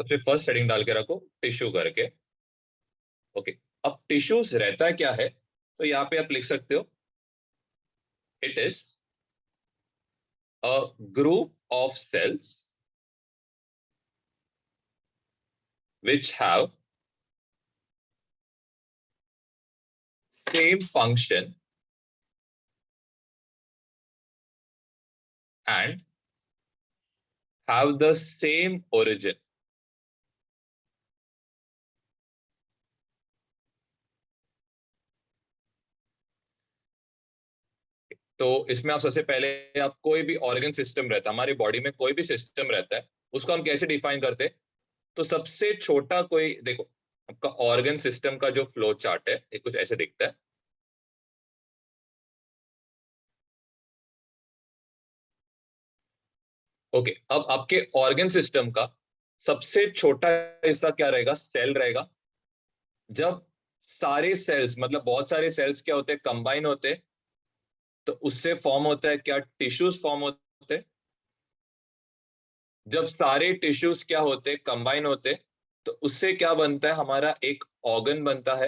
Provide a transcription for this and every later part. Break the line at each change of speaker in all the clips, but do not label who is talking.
सबसे first heading डाल के रखो टिश्यू करके। ओके, अब टिश्यूज रहता है क्या है, तो यहाँ पे आप लिख सकते हो it is a group of cells which have same function and have the same origin. तो इसमें आप सबसे पहले आप कोई भी ऑर्गन सिस्टम रहता है, हमारी बॉडी में कोई भी सिस्टम रहता है, उसको हम कैसे डिफाइन करते हैं। तो सबसे छोटा कोई देखो, आपका ऑर्गन सिस्टम का जो फ्लो चार्ट है ये कुछ ऐसे दिखता है। ओके, अब आपके ऑर्गन सिस्टम का सबसे छोटा हिस्सा क्या रहेगा, सेल रहेगा। जब सारे सेल्स मतलब बहुत सारे सेल्स क्या होते हैं, कंबाइन होते हैं, तो उससे फॉर्म होता है क्या, टिश्यूज फॉर्म होते हैं। जब सारे टिश्यूज क्या होते, कंबाइन होते, तो उससे क्या बनता है, हमारा एक ऑर्गन बनता है।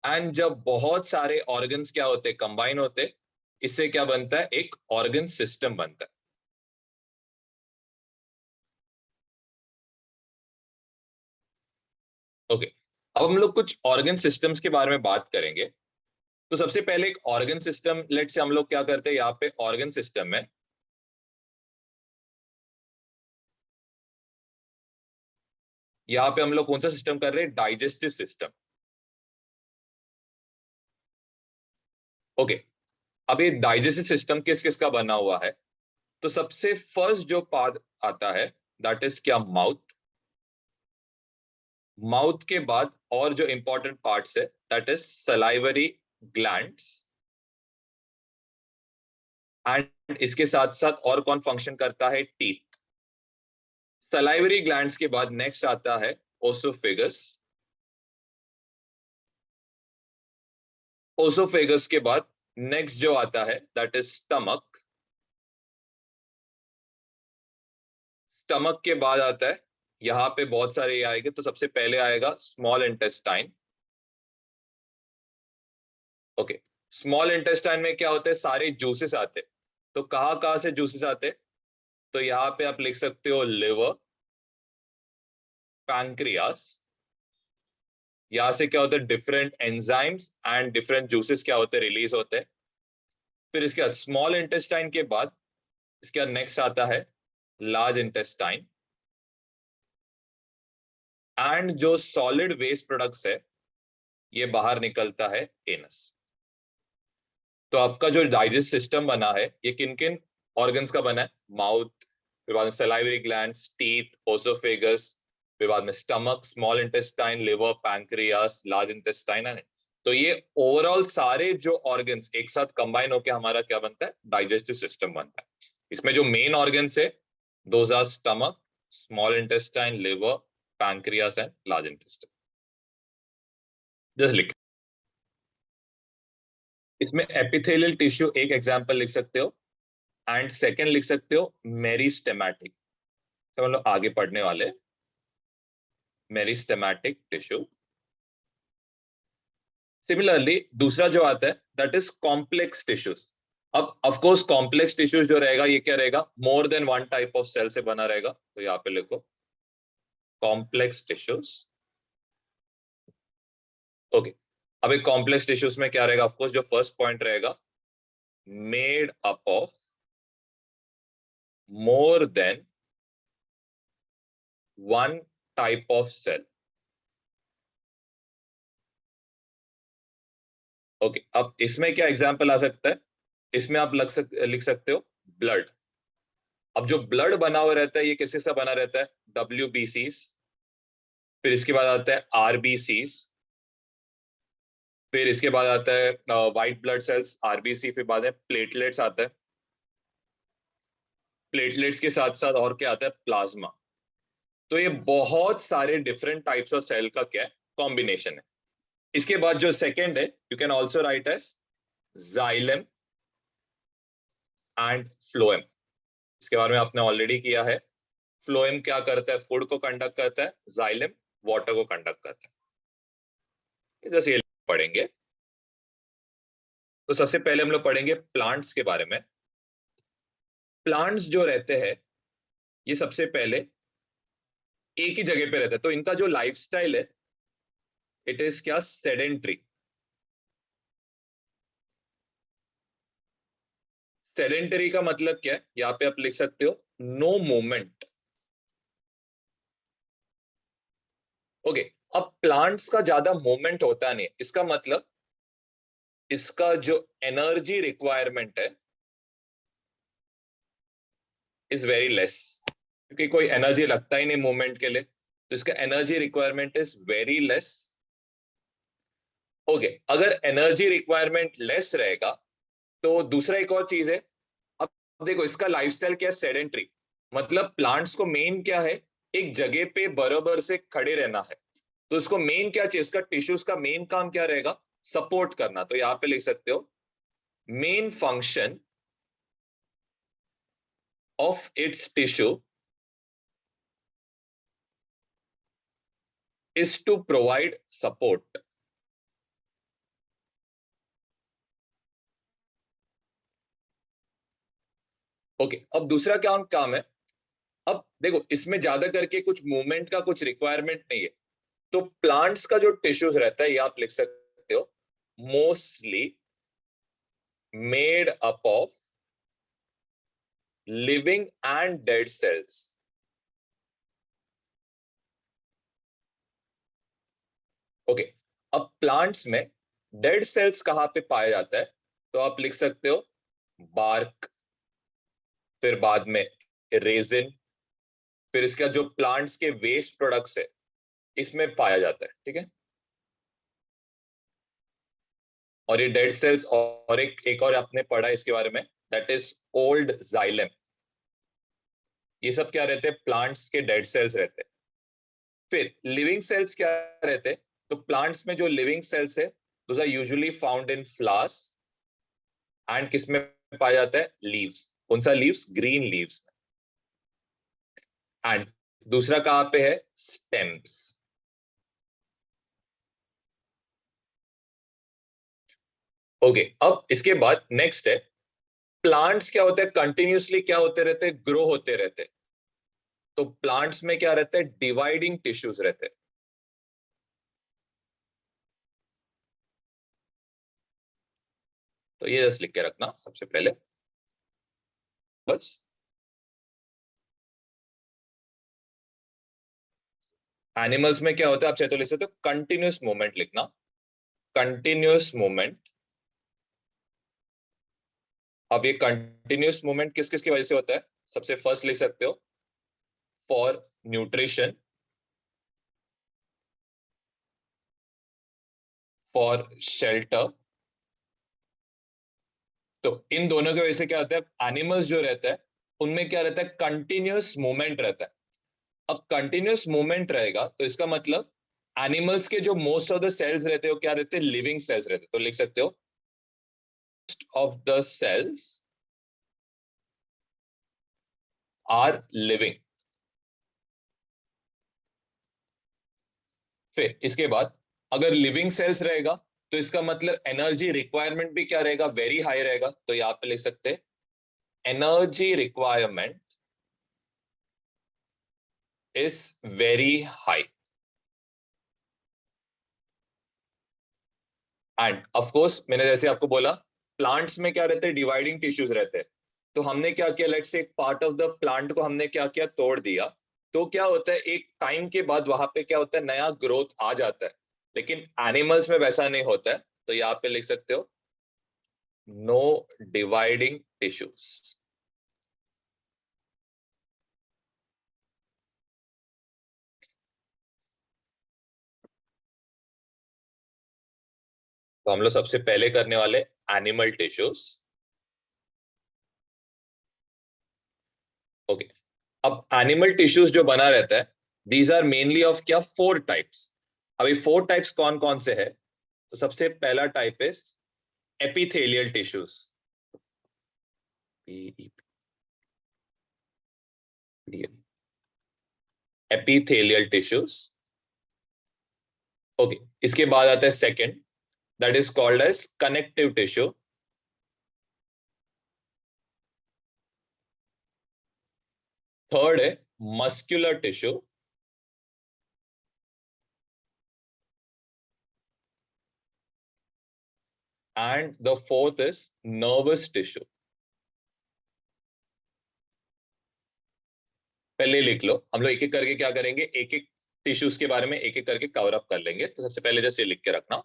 एंड जब बहुत सारे ऑर्गन्स क्या होते, कंबाइन होते, इससे क्या बनता है, एक ऑर्गन सिस्टम बनता है। ओके, अब हम लोग कुछ ऑर्गन सिस्टम्स के बारे में बात करेंगे। तो सबसे पहले एक ऑर्गन सिस्टम, लेट से हम लोग क्या करते हैं, यहाँ पे ऑर्गन सिस्टम में यहाँ पे हम लोग कौन सा सिस्टम कर रहे हैं, डाइजेस्टिव सिस्टम। ओके, अब ये डाइजेस्टिव सिस्टम किस किस का बना हुआ है। तो सबसे फर्स्ट जो पार्ट आता है दैट इज क्या, माउथ। माउथ के बाद और जो इंपॉर्टेंट पार्ट्स है that is salivary glands. And इसके साथ साथ और कौन फंक्शन करता है, टीथ। सलाइवरी ग्लैंड्स के बाद नेक्स्ट आता है ओसोफेगस। ओसोफेगस के बाद नेक्स्ट जो आता है दैट इज स्टमक। स्टमक के बाद आता है, यहाँ पे बहुत सारे ये आएंगे, तो सबसे पहले आएगा small intestine. Okay, small intestine में क्या होते हैं, सारे जूसेस आते हैं। तो कहाँ कहाँ से जूसेस आते हैं, तो यहाँ पे आप लिख सकते हो लिवर, पैंक्रियास। यहाँ से क्या होता है, different enzymes and different juices क्या होते हैं, रिलीज होते हैं। फिर इसके बाद स्मॉल इंटेस्टाइन के बाद इसके बाद नेक्स्ट आता है लार्ज इंटेस्टाइन। एंड जो सॉलिड वेस्ट प्रोडक्ट्स है ये बाहर निकलता है एनस। तो आपका जो डाइजेस्ट सिस्टम बना है ये किन किन ऑर्गन्स का बना है, माउथ, फिर बाद में सलाइवरी ग्लैंड्स, टीथ, ओसोफेगस, फिर बाद में stomach, small intestine, liver, pancreas, large intestine है। तो ये ओवरऑल सारे जो ऑर्गन्स एक साथ कंबाइन होकर हमारा क्या बनता है, डाइजेस्टिव सिस्टम बनता है। इसमें जो मेन ऑर्गन्स है those are stomach, small intestine, liver, pancreas and large intestine. Just लिख, इसमें एपिथेलियल टिश्यू एक एग्जांपल लिख सकते हो, एंड सेकंड लिख सकते हो मेरिस्टेमेटिक। तो हम लोग आगे पढ़ने वाले, मेरिस्टेमेटिक टिश्यू। सिमिलरली दूसरा जो आता है दैट इज कॉम्प्लेक्स टिश्यूज। अब ऑफ कोर्स कॉम्प्लेक्स टिश्यूज जो रहेगा ये क्या रहेगा, more than one type of cell से बना रहेगा। तो यहाँ पे लिखो कॉम्प्लेक्स टिश्यूज। ओके, अब एक कॉम्प्लेक्स टिश्यूज में क्या रहेगा, ऑफ कोर्स जो फर्स्ट पॉइंट रहेगा, made up of more than one type of cell. Okay, अब इसमें क्या एग्जांपल आ सकता है, इसमें आप लिख सकते हो ब्लड। अब जो ब्लड बना हुआ रहता है ये किससे से बना रहता है, WBCs। फिर इसके बाद आता है RBCs। फिर इसके बाद आता है व्हाइट ब्लड सेल्स, RBC। फिर बाद में प्लेटलेट्स आता है। प्लेटलेट्स के साथ साथ और क्या आता है, प्लाज्मा। तो ये बहुत सारे डिफरेंट टाइप्स ऑफ सेल का क्या है, कॉम्बिनेशन है। इसके बाद जो सेकेंड है, you can also write as xylem and phloem. इसके बारे में आपने ऑलरेडी किया है। फ्लोएम क्या करता है, फूड को कंडक्ट करता है, जाइलम वाटर को कंडक्ट करता है। जैसे ये पढ़ेंगे। तो सबसे पहले हम लोग पढ़ेंगे प्लांट्स के बारे में। प्लांट्स जो रहते हैं ये सबसे पहले एक ही जगह पे रहते हैं, तो इनका जो लाइफस्टाइल है इट इज क्या, सेडेंट्री। सेडेंटरी का मतलब क्या है, यहां पे आप लिख सकते हो नो मूवमेंट। ओके, अब प्लांट्स का ज्यादा मूवमेंट होता नहीं है, इसका मतलब इसका जो एनर्जी रिक्वायरमेंट है इज वेरी लेस, क्योंकि कोई एनर्जी लगता ही नहीं मूवमेंट के लिए, तो इसका energy requirement is very less. Okay, अगर एनर्जी रिक्वायरमेंट लेस रहेगा तो दूसरा एक और चीज है। अब देखो इसका लाइफस्टाइल क्या है, सेडेंट्री। मतलब प्लांट्स को मेन क्या है, एक जगह पे बराबर से खड़े रहना है। तो इसको मेन क्या चाहिए, इसका टिश्यूज का मेन काम क्या रहेगा, सपोर्ट करना। तो यहां पे लिख सकते हो main function of its tissue is to provide support. Okay, अब दूसरा क्या काम है। अब देखो इसमें ज्यादा करके कुछ मूवमेंट का कुछ रिक्वायरमेंट नहीं है, तो प्लांट्स का जो टिश्यूज रहता है ये आप लिख सकते हो mostly made up of living and dead cells. Okay, अब प्लांट्स में डेड सेल्स कहां पे पाया जाता है, तो आप लिख सकते हो बार्क, फिर बाद में रेजिन, फिर इसका जो प्लांट्स के वेस्ट प्रोडक्ट्स है इसमें पाया जाता है। ठीक है, और ये डेड सेल्स, और एक और आपने पढ़ा इसके बारे में, दैट इज ओल्ड जाइलम। ये सब क्या रहते हैं, प्लांट्स के डेड सेल्स रहते हैं। फिर लिविंग सेल्स क्या रहते हैं, तो प्लांट्स में जो लिविंग सेल्स है those are usually found in flowers and किसमें पाया जाता है, लीव्स। कौन सा लीव्स, ग्रीन लीव्स में। एंड दूसरा कहां पे है, स्टेम्स। ओके, अब इसके बाद नेक्स्ट है प्लांट्स क्या होते हैं, कंटिन्यूसली क्या होते रहते हैं, ग्रो होते रहते हैं। तो प्लांट्स में क्या रहता है, डिवाइडिंग टिश्यूज रहते हैं। तो ये जस्ट लिख के रखना सबसे पहले बस। एनिमल्स में क्या होता है, आप चाहे तो लिख सकते हो कंटिन्यूस मूवमेंट लिखना, कंटिन्यूस मूवमेंट। अब ये कंटिन्यूस मूवमेंट किस किस की वजह से होता है, सबसे फर्स्ट लिख सकते हो फॉर न्यूट्रिशन, फॉर शेल्टर। तो इन दोनों की वजह से क्या होता है, एनिमल्स जो रहता है उनमें क्या रहता है, कंटिन्यूस मूवमेंट रहता है। अब कंटिन्यूस मूवमेंट रहेगा तो इसका मतलब एनिमल्स के जो मोस्ट ऑफ द सेल्स रहते हैं वो क्या रहते हैं, लिविंग सेल्स रहते हैं। तो लिख सकते हो of the cells are living। फिर इसके बाद अगर लिविंग सेल्स रहेगा तो इसका मतलब एनर्जी रिक्वायरमेंट भी क्या रहेगा, वेरी हाई रहेगा। तो यहां पे लिख सकते हैं energy requirement is very high. End of course मैंने जैसे आपको बोला प्लांट्स में क्या रहते हैं, डिवाइडिंग टिश्यूज रहते हैं। तो हमने क्या किया, लेट्स से एक पार्ट ऑफ द प्लांट को हमने क्या किया, तोड़ दिया। तो क्या होता है, एक टाइम के बाद वहां पे क्या होता है, नया ग्रोथ आ जाता है। लेकिन एनिमल्स में वैसा नहीं होता है। तो यहाँ पे लिख सकते हो नो डिवाइडिंग टिश्यूज। तो हम लोग सबसे पहले करने वाले एनिमल टिश्यूज। ओके, अब एनिमल टिश्यूज जो बना रहता है दीज आर मेनली ऑफ क्या, फोर टाइप्स। अभी फोर टाइप्स कौन कौन से है, तो सबसे पहला type is epithelial tissues. Epithelial tissues. Okay, इसके बाद आता है second, that is called as connective tissue. Third है muscular tissue. And the fourth is nervous tissue. पहले लिख लो, हम लोग एक एक करके क्या करेंगे, एक एक टिश्यूज के बारे में एक एक करके कवर अप कर लेंगे। तो सबसे पहले जैसे लिख के रखना,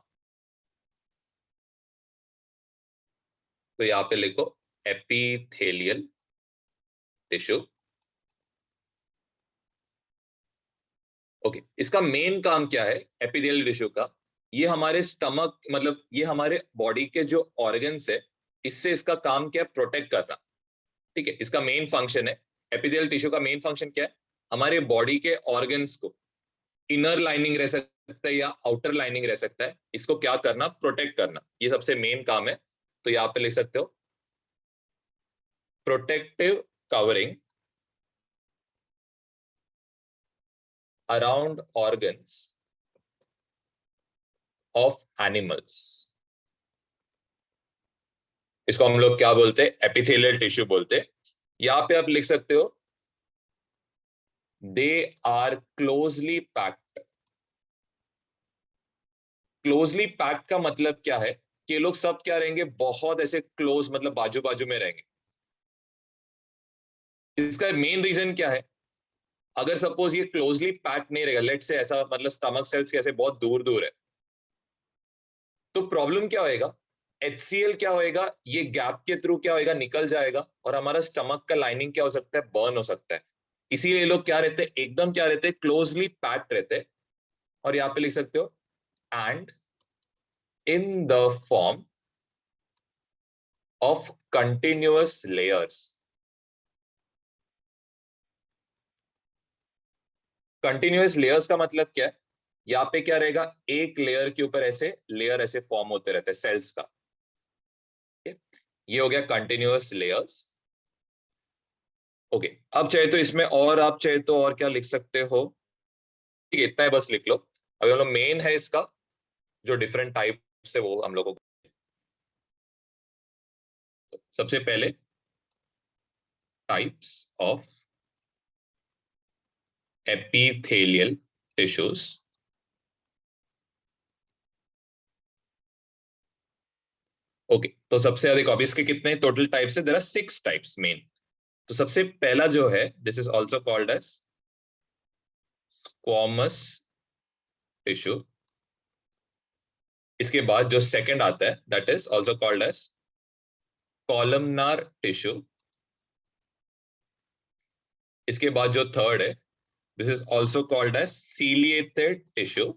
तो यहाँ पे लिखो एपिथेलियल टिश्यू। ओके, इसका मेन काम क्या है एपिथेलियल टिश्यू का? ये हमारे स्टमक, मतलब ये हमारे बॉडी के जो ऑर्गन्स है, इससे इसका काम क्या है, प्रोटेक्ट करना। ठीक है, इसका मेन फंक्शन है। एपिथेलियल टिश्यू का मेन फंक्शन क्या है? हमारे बॉडी के ऑर्गन्स को, इनर लाइनिंग रह सकता है या आउटर लाइनिंग रह सकता है, इसको क्या करना, प्रोटेक्ट करना। ये सबसे मेन काम है। तो यहाँ पे लिख सकते हो protective covering around organs of animals. इसको हम लोग क्या बोलते हैं, एपिथेलियल टिश्यू बोलते हैं। यहां पे आप लिख सकते हो they are closely packed. Closely packed का मतलब क्या है कि ये लोग सब क्या रहेंगे, बहुत ऐसे क्लोज, मतलब बाजू बाजू में रहेंगे। इसका मेन रीजन क्या है? अगर सपोज ये क्लोजली पैक नहीं रहेगा, लेट से ऐसा, मतलब स्टमक सेल्स कैसे बहुत दूर दूर है, तो प्रॉब्लम क्या होएगा, HCl क्या होएगा, ये गैप के थ्रू क्या होएगा, निकल जाएगा, और हमारा स्टमक का लाइनिंग क्या हो सकता है, बर्न हो सकता है। इसीलिए लोग क्या रहते हैं, एकदम क्या रहते हैं, क्लोजली पैक्ड रहते हैं। और यहाँ पे लिख सकते हो and in the form of continuous layers. Continuous layers का मतलब क्या है? यहाँ पे क्या रहेगा, एक लेयर के ऊपर ऐसे लेयर ऐसे फॉर्म होते रहते हैं सेल्स का। ये हो गया कंटिन्यूअस लेयर्स। ओके, अब चाहे तो इसमें और आप चाहे तो और क्या लिख सकते हो, ठीक है, इतना है बस लिख लो। अभी हम लोग मेन है इसका जो डिफरेंट टाइप से, वो हम लोगों को सबसे पहले types of epithelial tissues. Okay, तो सबसे अधिक, अब इसके कितने टोटल टाइप्स है, देयर आर 6 टाइप्स मेन। तो सबसे पहला जो है, this is also called as squamous tissue. इसके बाद जो सेकंड आता है, that is also called as columnar tissue. इसके बाद जो थर्ड है, this is also called as ciliated tissue.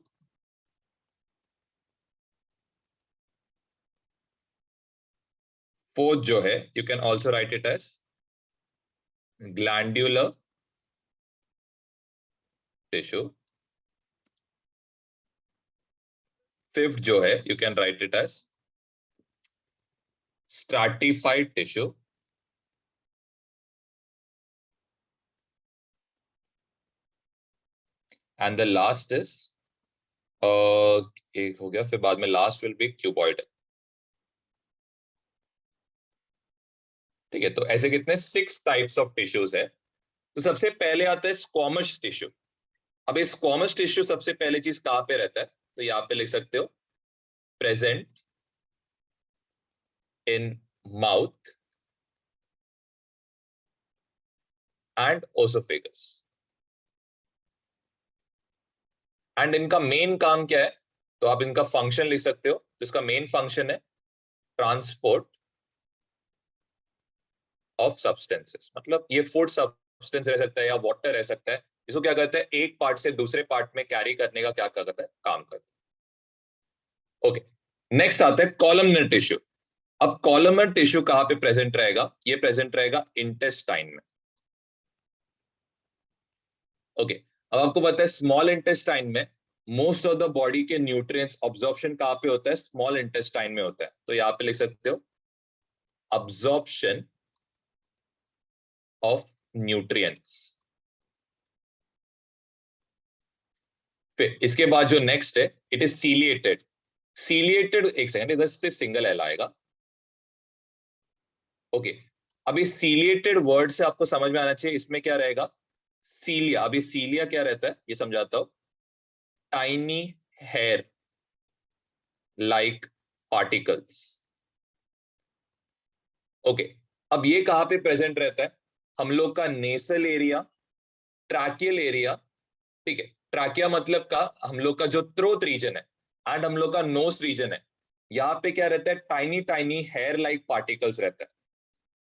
Fourth जो है, you can also write it as glandular tissue. Fifth जो है, you can write it as stratified tissue. And the last is, एक हो गया, फिर बाद में लास्ट विल बी क्यूबॉइड। ठीक है, तो ऐसे कितने 6 टाइप्स ऑफ टिश्यूज है। तो सबसे पहले आता है स्क्वामस टिश्यू। अब ये स्क्वामस टिश्यू सबसे पहले चीज कहां पे रहता है, तो यहाँ पे लिख सकते हो present in mouth and oesophagus. And इनका मेन काम क्या है, तो आप इनका फंक्शन लिख सकते हो। तो इसका मेन फंक्शन है ट्रांसपोर्ट ऑफ सब्सटेंसेस। मतलब ये फूड सब्सटेंस रह सकता है या वाटर रह सकता है, इसको क्या कहते हैं, एक पार्ट से दूसरे पार्ट में कैरी करने का क्या करता है, काम करता है। ओके, नेक्स्ट आता है कॉलमनर टिश्यू। अब कॉलमनर टिश्यू कहां पे प्रेजेंट रहेगा, ये प्रेजेंट रहेगा इंटेस्टाइन में। ओके, अब आपको पता है स्मॉल इंटेस्टाइन में मोस्ट ऑफ द बॉडी के न्यूट्रिएंट्स ऑब्जॉर्प्शन कहां पे होता है, स्मॉल इंटेस्टाइन में होता है। तो यहाँ पे लिख सकते हो अब्जॉर्प्शन ऑफ न्यूट्रिएंट्स। फिर इसके बाद जो नेक्स्ट है, इट इज सीलिएटेड। सीलिएटेड, एक सेकंड, इधर से सिंगल एल आएगा। ओके, अभी सीलिएटेड वर्ड से आपको समझ में आना चाहिए इसमें क्या रहेगा। सीलिया, अभी सीलिया क्या रहता है ये समझाता हूं। Tiny hair like particles. ओके, अब ये कहां पे प्रेजेंट रहता है, हम लोग का नेसल एरिया, ट्रैकियल एरिया, ठीक है। ट्रैकिया मतलब का हम लोग का जो थ्रोट रीजन है, एंड हम लोग का नोस रीजन है, यहाँ पे क्या रहता है, tiny tiny hair like particles रहता है।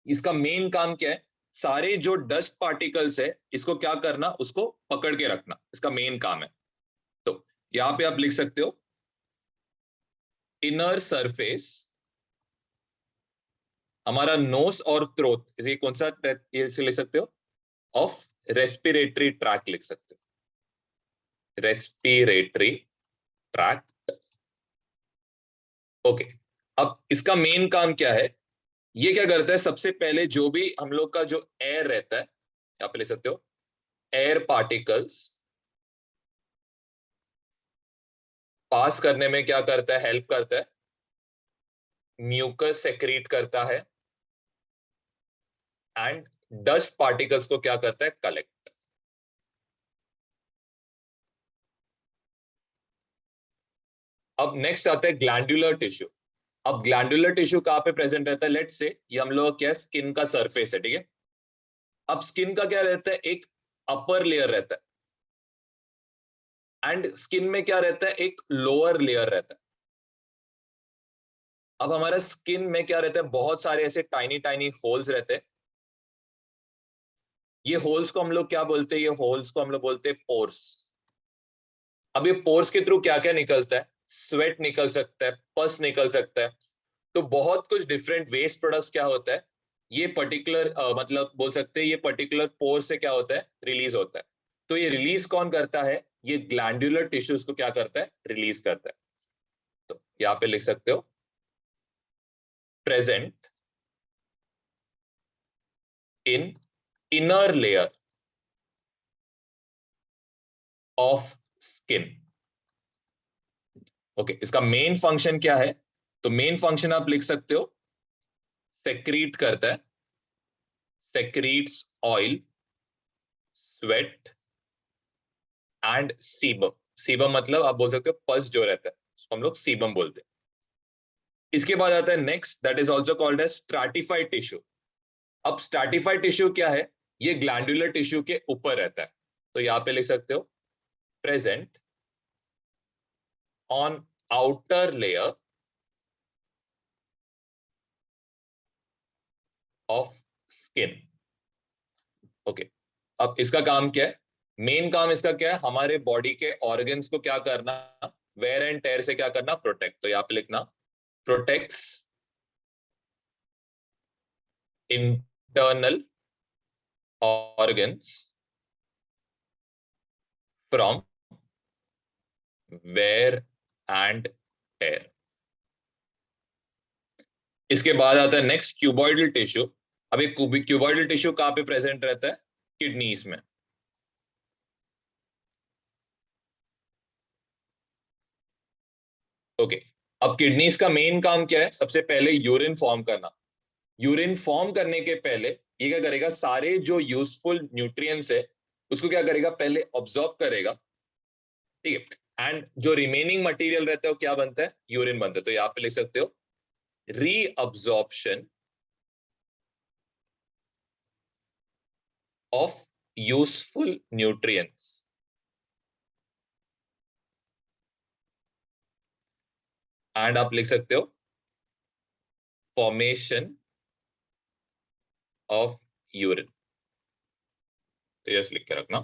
इसका मेन काम क्या है, सारे जो डस्ट पार्टिकल्स है इसको क्या करना, उसको पकड़ के रखना, इसका मेन काम है। तो यहाँ पे आप लिख सकते हो इनर सरफेस, हमारा नोस और थ्रोट, इसे कौन सा इसे लिख सकते हो, ऑफ रेस्पिरेटरी ट्रैक लिख सकते हो, रेस्पिरेटरी ट्रैक। ओके, अब इसका मेन काम क्या है, ये क्या करता है, सबसे पहले जो भी हम लोग का जो एयर रहता है, यहाँ पे लिख सकते हो एयर पार्टिकल्स पास करने में क्या करता है, हेल्प करता है, म्यूकस सेक्रीट करता है, एंड डस्ट पार्टिकल्स को क्या करता है, कलेक्ट। अब नेक्स्ट आता है ग्लैंडुलर टिश्यू। अब ग्लैंडुलर टिश्यू कहां पे प्रेजेंट रहता है, लेट्स से ये हम लोग क्या, स्किन का सरफेस है, ठीक है। अब स्किन का क्या रहता है, एक अपर लेयर रहता है, एंड स्किन में क्या रहता है, एक लोअर लेयर रहता है। अब हमारा स्किन में क्या रहता है, बहुत सारे ऐसे टाइनी टाइनी होल्स रहते हैं। ये होल्स को हम लोग क्या बोलते हैं, ये होल्स को हम लोग बोलते हैं पोर्स। अब ये पोर्स के थ्रू क्या क्या निकलता है, स्वेट निकल सकता है, पस निकल सकता है। तो बहुत कुछ डिफरेंट वेस्ट प्रोडक्ट्स क्या होता है, ये पर्टिकुलर मतलब बोल सकते हैं ये पर्टिकुलर पोर से क्या होता है, रिलीज होता है। तो ये रिलीज कौन करता है, ये ग्लैंडुलर टिश्यूज को क्या करता है, रिलीज करता है। तो यहाँ पे लिख सकते हो present in inner layer of skin. Okay, इसका मेन फंक्शन क्या है, तो मेन फंक्शन आप लिख सकते हो सेक्रीट करता है, secretes oil, sweat and sebum. Sebum मतलब आप बोल सकते हो पस जो रहता है, उसको हम लोग सीबम बोलते हैं। इसके बाद आता है next, that is also called as stratified tissue. अब स्ट्रैटिफाइड टिश्यू क्या है, ये ग्लैंडुलर टिश्यू के ऊपर रहता है। तो यहाँ पे लिख सकते हो present on outer layer of skin. Okay, अब इसका काम क्या है, मेन काम इसका क्या है, हमारे बॉडी के ऑर्गन्स को क्या करना, वेयर एंड टेयर से क्या करना, प्रोटेक्ट। तो यहाँ पे लिखना protects internal organs from wear and tear. इसके बाद आता है नेक्स्ट क्यूबॉइडल टिश्यू। अब एक क्यूबॉइडल टिश्यू कहाँ पे प्रेजेंट रहता है, किडनीज में। ओके, अब किडनीज का मेन काम क्या है, सबसे पहले यूरिन फॉर्म करना। यूरिन फॉर्म करने के पहले ये क्या करेगा, सारे जो यूजफुल न्यूट्रिएंट्स है उसको क्या करेगा, पहले ऑब्जॉर्ब करेगा, ठीक है। एंड जो रिमेनिंग मटेरियल रहता है वो क्या बनता है, यूरिन बनता है। तो यहाँ पे लिख सकते हो reabsorption of useful nutrients, and आप लिख सकते हो फॉर्मेशन ऑफ यूरिन। तो यस लिख के रखना।